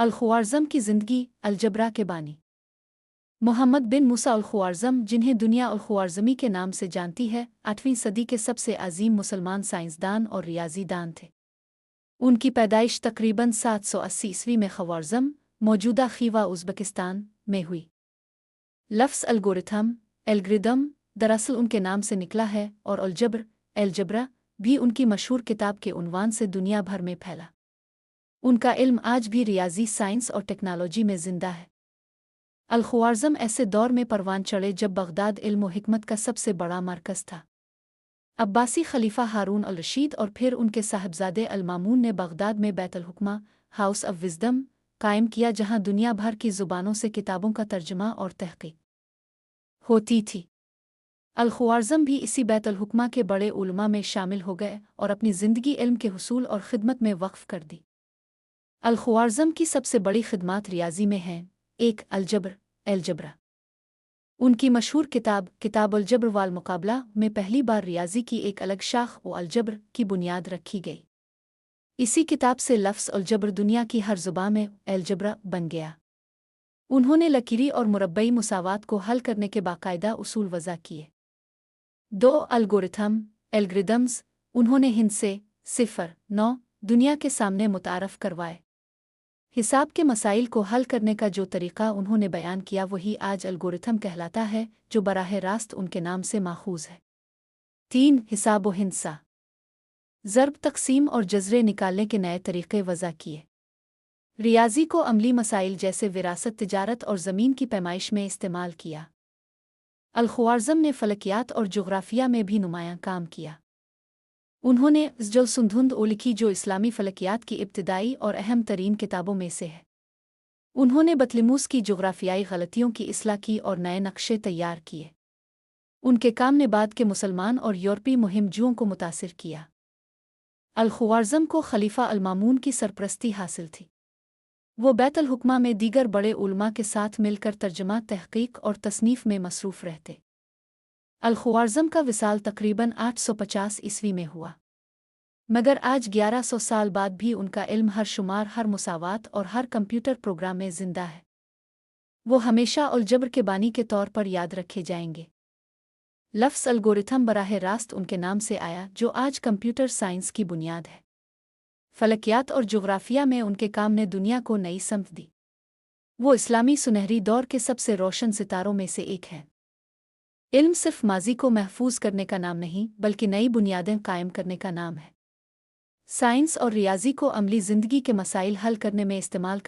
अल-ख्वारिज़्म की ज़िंदगी अलजबरा के बानी मोहम्मद बिन मूसा अल-ख्वारिज़्म, जिन्हें दुनिया अल-ख्वारिज़मी के नाम से जानती है, 8वीं सदी के सबसे अजीम मुसलमान साइंसदान और रियाज़ीदान थे। उनकी पैदाइश तकरीबन 780 ईस्वी में ख्वारिज़्म, मौजूदा खीवा उज़्बेकिस्तान में हुई। लफ्ज़ अलगोरिथम, एल्गोरिदम, दरअसल उनके नाम से निकला है और अलजब्र, एलजब्रा भी उनकी मशहूर किताब के उन्वान से दुनिया भर में फैला। उनका इल्म आज भी रियाजी साइंस और टेक्नोलॉजी में जिंदा है। अल-ख्वारिज़्म ऐसे दौर में परवान चढ़े जब बगदाद इल्म व हिकमत का सबसे बड़ा मरकज़ था। अब्बासी खलीफा हारून अल रशीद और फिर उनके साहबजादे अल-मामून ने बगदाद में बैतुल हुक्मा, हाउस ऑफ विज़डम, कायम किया, जहां दुनिया भर की ज़ुबानों से किताबों का तर्जुमा और तहक़ीक़ होती थी। अल-ख्वारिज़्म भी इसी बैतुल हुक्मा के बड़े उलमा में शामिल हो गए और अपनी ज़िंदगी इल्म के हुसूल और ख़िदमत में वक्फ़ कर दी। अल-ख्वारिज़्म की सबसे बड़ी खिदमात रियाज़ी में हैं। 1. अलजब्र, एलजब्रा। उनकी मशहूर किताब किताब अल-जब्र वाल मुक़ाबला में पहली बार रियाज़ी की एक अलग शाख व अलजब्र की बुनियाद रखी गई। इसी किताब से लफ्ज़ अलजब्र दुनिया की हर ज़ुबान में एलजब्रा बन गया। उन्होंने लकीरी और मुरब्बई मुसावात को हल करने के बाकायदा उसूल वज़ा किए। 2. Algorithm, algorithms. उन्होंने हिंद से 0-9 दुनिया के सामने मुतारफ़ करवाए। हिसाब के मसाइल को हल करने का जो तरीक़ा उन्होंने बयान किया वही आज अलगोरिथम कहलाता है, जो बराह रास्त उनके नाम से माखूज़ है। 3. हिसाब व हिंसा। ज़र्ब, तक़सीम और जज़रे निकालने के नए तरीक़े वज़ा किए। रियाज़ी को अमली मसाइल जैसे विरासत, तिजारत और ज़मीन की पैमाइश में इस्तेमाल किया। अल-ख्वारिज़्म ने फ़लकियात और जोग्राफ़िया में भी नुमायाँ काम किया। उन्होंने जलसुंधुंद लिखी, जो इस्लामी फ़लकियात की इब्तिदाई और अहम तरीन किताबों में से है। उन्होंने बतलिमूस की जोग्राफ़ियाई गलतियों की इस्लाह की और नए नक्शे तैयार किए। उनके काम ने बाद के मुसलमान और यूरोपीय मुहिमजुओं को मुतासिर किया। अल-ख्वारिज़्म को खलीफा अल-मामून की सरपरस्ती हासिल थी। वो बैतुल हुक्मा में दीगर बड़े उलमा के साथ मिलकर तर्जुमा, तहक़ीक़ और तसनीफ़ में मसरूफ़ रहते। अल-ख्वारिज़्म का विसाल तकरीबन 850 ईस्वी में हुआ, मगर आज 1100 साल बाद भी उनका इल्म हर शुमार, हर मुसावात और हर कंप्यूटर प्रोग्राम में जिंदा है। वो हमेशा अलजब्र के बानी के तौर पर याद रखे जाएंगे। लफ्ज़ अलगोरिथम बराह रास्त उनके नाम से आया, जो आज कंप्यूटर साइंस की बुनियाद है। फ़लकियात और जोग्राफ़िया में उनके काम ने दुनिया को नई समत दी। वो इस्लामी सुनहरी दौर के सबसे रोशन सितारों में से एक हैं। इल्म सिर्फ माजी को महफूज करने का नाम नहीं, बल्कि नई बुनियादें कायम करने का नाम है। साइंस और रियाज़ी को अमली ज़िंदगी के मसाइल हल करने में इस्तेमाल